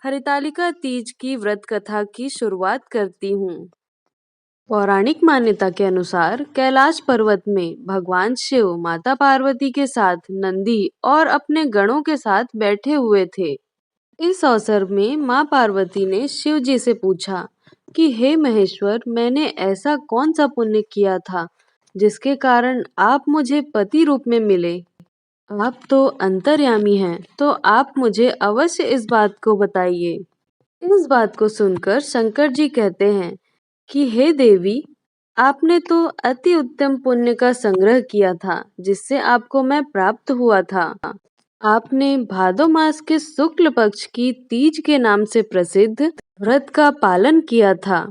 हरितालिका तीज की व्रत कथा की शुरुआत करती हूँ। पौराणिक मान्यता के अनुसार कैलाश पर्वत में भगवान शिव माता पार्वती के साथ नंदी और अपने गणों के साथ बैठे हुए थे। इस अवसर में माँ पार्वती ने शिव जी से पूछा कि हे महेश्वर, मैंने ऐसा कौन सा पुण्य किया था जिसके कारण आप मुझे पति रूप में मिले। आप तो अंतर्यामी हैं, तो आप मुझे अवश्य इस बात को बताइए। इस बात को सुनकर शंकर जी कहते हैं कि हे देवी, आपने तो अति उत्तम पुण्य का संग्रह किया था जिससे आपको मैं प्राप्त हुआ था। आपने भादो मास के शुक्ल पक्ष की तीज के नाम से प्रसिद्ध व्रत का पालन किया था।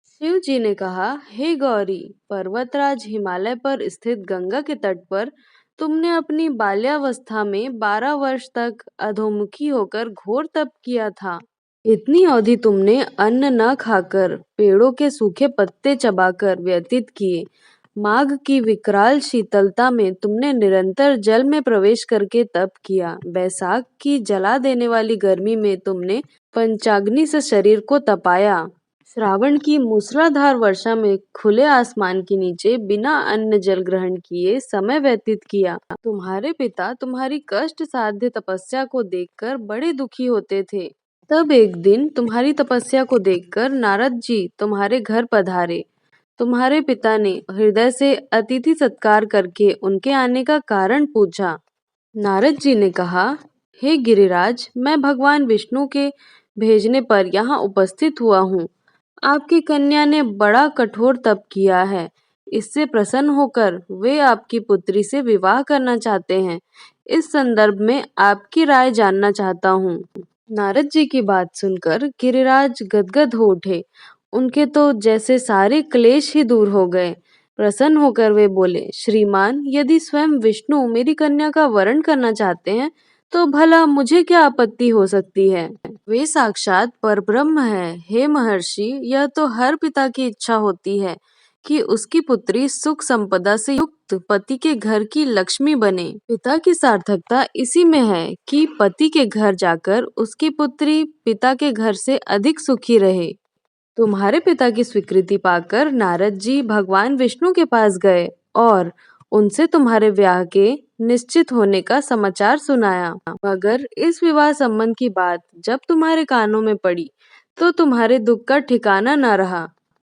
शिव जी ने कहा, हे गौरी, पर्वतराज हिमालय पर स्थित गंगा के तट पर तुमने अपनी बाल्यावस्था में 12 वर्ष तक अधोमुखी होकर घोर तप किया था। इतनी अवधि तुमने अन्न न खाकर, पेड़ों के सूखे पत्ते चबाकर व्यतीत किए। माघ की विकराल शीतलता में तुमने निरंतर जल में प्रवेश करके तप किया। बैसाख की जला देने वाली गर्मी में तुमने पंचाग्नि से शरीर को तपाया। श्रावण की मूसलाधार वर्षा में खुले आसमान के नीचे बिना अन्न जल ग्रहण किए समय व्यतीत किया। तुम्हारे पिता तुम्हारी कष्ट साध्य तपस्या को देखकर बड़े दुखी होते थे। तब एक दिन तुम्हारी तपस्या को देखकर नारद जी तुम्हारे घर पधारे। तुम्हारे पिता ने हृदय से अतिथि सत्कार करके उनके आने का कारण पूछा। नारद जी ने कहा, हे गिरिराज, मैं भगवान विष्णु के भेजने पर यहाँ उपस्थित हुआ हूँ। आपकी कन्या ने बड़ा कठोर तप किया है। इससे प्रसन्न होकर वे आपकी पुत्री से विवाह करना चाहते हैं। इस संदर्भ में आपकी राय जानना चाहता हूँ। नारद जी की बात सुनकर गिरिराज गदगद हो उठे। उनके तो जैसे सारे क्लेश ही दूर हो गए। प्रसन्न होकर वे बोले, श्रीमान, यदि स्वयं विष्णु मेरी कन्या का वरण करना चाहते हैं तो भला मुझे क्या आपत्ति हो सकती है। वे साक्षात परब्रह्म है। हे महर्षि, यह तो हर पिता की इच्छा होती है कि उसकी पुत्री सुख संपदा से युक्त पति के घर की लक्ष्मी बने। पिता की सार्थकता इसी में है कि पति के घर जाकर उसकी पुत्री पिता के घर से अधिक सुखी रहे। तुम्हारे पिता की स्वीकृति पाकर नारद जी भगवान विष्णु के पास गए और उनसे तुम्हारे ब्याह के निश्चित होने का समाचार सुनाया। मगर इस विवाह संबंध की बात जब तुम्हारे कानों में पड़ी तो तुम्हारे दुख का ठिकाना न रहा।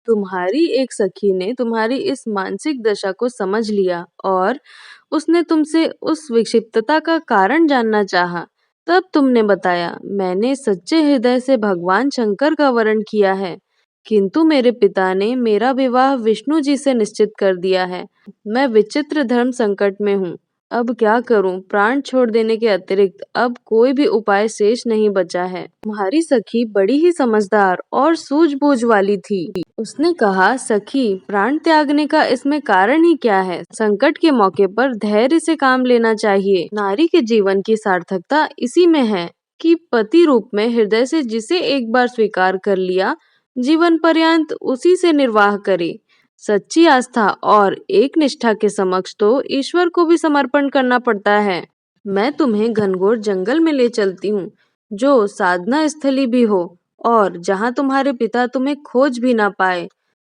तुम्हारी एक सखी ने तुम्हारी इस मानसिक दशा को समझ लिया और उसने तुमसे उस विक्षिप्तता का कारण जानना चाहा। तब तुमने बताया, मैंने सच्चे हृदय से भगवान शंकर का वरण किया है, किंतु मेरे पिता ने मेरा विवाह विष्णु जी से निश्चित कर दिया है। मैं विचित्र धर्म संकट में हूँ। अब क्या करूं? प्राण छोड़ देने के अतिरिक्त अब कोई भी उपाय शेष नहीं बचा है। तुम्हारी सखी बड़ी ही समझदार और सूझबूझ वाली थी। उसने कहा, सखी, प्राण त्यागने का इसमें कारण ही क्या है? संकट के मौके पर धैर्य से काम लेना चाहिए। नारी के जीवन की सार्थकता इसी में है कि पति रूप में हृदय से जिसे एक बार स्वीकार कर लिया, जीवन पर्यंत उसी से निर्वाह करे। सच्ची आस्था और एक निष्ठा के समक्ष तो ईश्वर को भी समर्पण करना पड़ता है। मैं तुम्हें घनघोर जंगल में ले चलती हूँ, जो साधना स्थली भी हो, और जहाँ तुम्हारे पिता तुम्हें खोज भी ना पाए,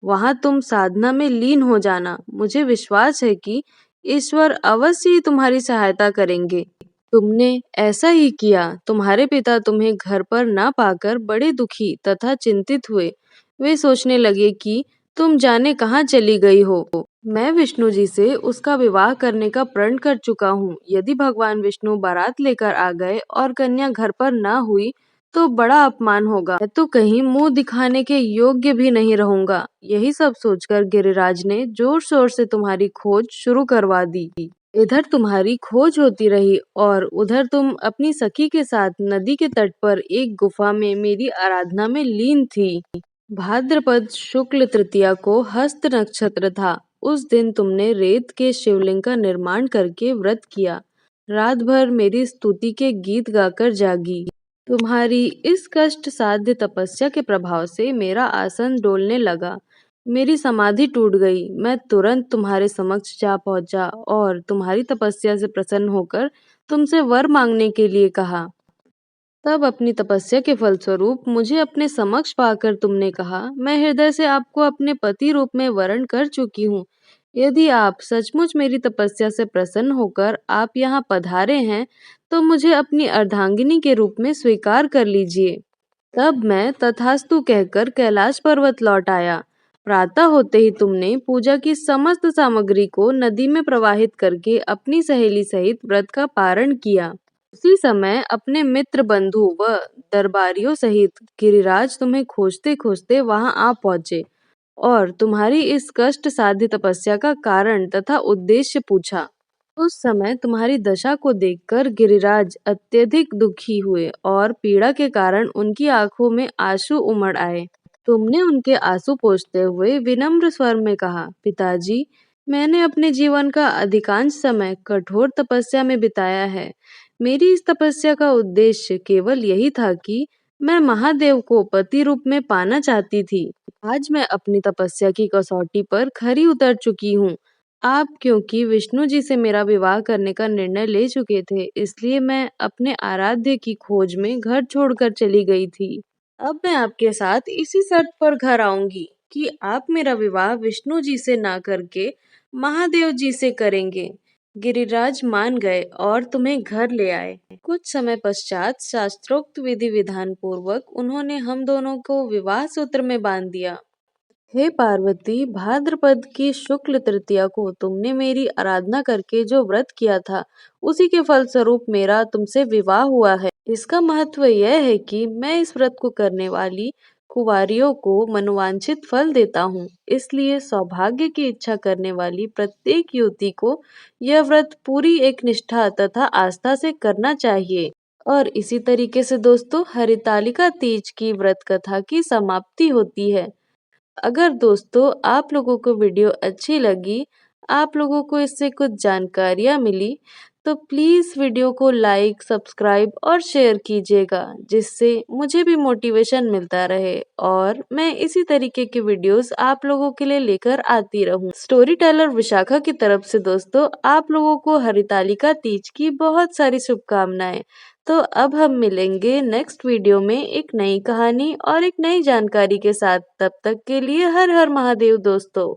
वहाँ तुम साधना में लीन हो जाना। मुझे विश्वास है कि ईश्वर अवश्य ही तुम्हारी सहायता करेंगे। तुमने ऐसा ही किया। तुम्हारे पिता तुम्हें घर पर ना पाकर बड़े दुखी तथा चिंतित हुए। वे सोचने लगे कि तुम जाने कहाँ चली गई हो। मैं विष्णु जी से उसका विवाह करने का प्रण कर चुका हूँ। यदि भगवान विष्णु बारात लेकर आ गए और कन्या घर पर ना हुई तो बड़ा अपमान होगा। मैं तो कहीं मुंह दिखाने के योग्य भी नहीं रहूंगा। यही सब सोचकर गिरिराज ने जोर शोर से तुम्हारी खोज शुरू करवा दी। इधर तुम्हारी खोज होती रही और उधर तुम अपनी सखी के साथ नदी के तट पर एक गुफा में मेरी आराधना में लीन थी। भाद्रपद शुक्ल तृतीया को हस्त नक्षत्र था। उस दिन तुमने रेत के शिवलिंग का निर्माण करके व्रत किया। रात भर मेरी स्तुति के गीत गाकर जागी। तुम्हारी इस कष्ट साध्य तपस्या के प्रभाव से मेरा आसन डोलने लगा। मेरी समाधि टूट गई। मैं तुरंत तुम्हारे समक्ष जा पहुंचा और तुम्हारी तपस्या से प्रसन्न होकर तुमसे वर मांगने के लिए कहा। तब अपनी तपस्या के फलस्वरूप मुझे अपने समक्ष पाकर तुमने कहा, मैं हृदय से आपको अपने पति रूप में वरण कर चुकी हूँ। यदि आप सचमुच मेरी तपस्या से प्रसन्न होकर आप यहाँ पधारे हैं, तो मुझे अपनी अर्धांगिनी के रूप में स्वीकार कर लीजिए। तब मैं तथास्तु कहकर कैलाश पर्वत लौट आया। प्रातः होते ही तुमने पूजा की समस्त सामग्री को नदी में प्रवाहित करके अपनी सहेली सहित व्रत का पारण किया। उसी समय अपने मित्र बंधु व दरबारियों सहित गिरिराज तुम्हें खोजते खोजते वहां आ पहुंचे और तुम्हारी इस कष्ट साध्य तपस्या का कारण तथा उद्देश्य पूछा। उस समय तुम्हारी दशा को देखकर गिरिराज अत्यधिक दुखी हुए और पीड़ा के कारण उनकी आंखों में आंसू उमड़ आए। तुमने उनके आंसू पोंछते हुए विनम्र स्वर में कहा, पिताजी, मैंने अपने जीवन का अधिकांश समय कठोर तपस्या में बिताया है। मेरी इस तपस्या का उद्देश्य केवल यही था कि मैं महादेव को पति रूप में पाना चाहती थी। आज मैं अपनी तपस्या की कसौटी पर खरी उतर चुकी हूँ। आप क्योंकि विष्णु जी से मेरा विवाह करने का निर्णय ले चुके थे, इसलिए मैं अपने आराध्य की खोज में घर छोड़कर चली गई थी। अब मैं आपके साथ इसी शर्त पर घर आऊंगी कि आप मेरा विवाह विष्णु जी से ना करके महादेव जी से करेंगे। गिरिराज मान गए और तुम्हें घर ले आए। कुछ समय पश्चात शास्त्रोक्त विधि विधान पूर्वक उन्होंने हम दोनों को विवाह सूत्र में बांध दिया। हे पार्वती, भाद्रपद की शुक्ल तृतीया को तुमने मेरी आराधना करके जो व्रत किया था, उसी के फलस्वरूप मेरा तुमसे विवाह हुआ है। इसका महत्व यह है कि मैं इस व्रत को करने वाली कुंवारियों को मनोवांछित फल देता हूँ। इसलिए सौभाग्य की इच्छा करने वाली प्रत्येक युवती को यह व्रत पूरी एक निष्ठा तथा आस्था से करना चाहिए। और इसी तरीके से दोस्तों, हरितालिका तीज की व्रत कथा की समाप्ति होती है। अगर दोस्तों आप लोगों को वीडियो अच्छी लगी, आप लोगों को इससे कुछ जानकारियाँ मिली, तो प्लीज़ वीडियो को लाइक, सब्सक्राइब और शेयर कीजिएगा, जिससे मुझे भी मोटिवेशन मिलता रहे और मैं इसी तरीके की वीडियोस आप लोगों के लिए लेकर आती रहूं। स्टोरी टेलर विशाखा की तरफ से दोस्तों आप लोगों को हरितालिका तीज की बहुत सारी शुभकामनाएं। तो अब हम मिलेंगे नेक्स्ट वीडियो में एक नई कहानी और एक नई जानकारी के साथ। तब तक के लिए हर हर महादेव दोस्तों।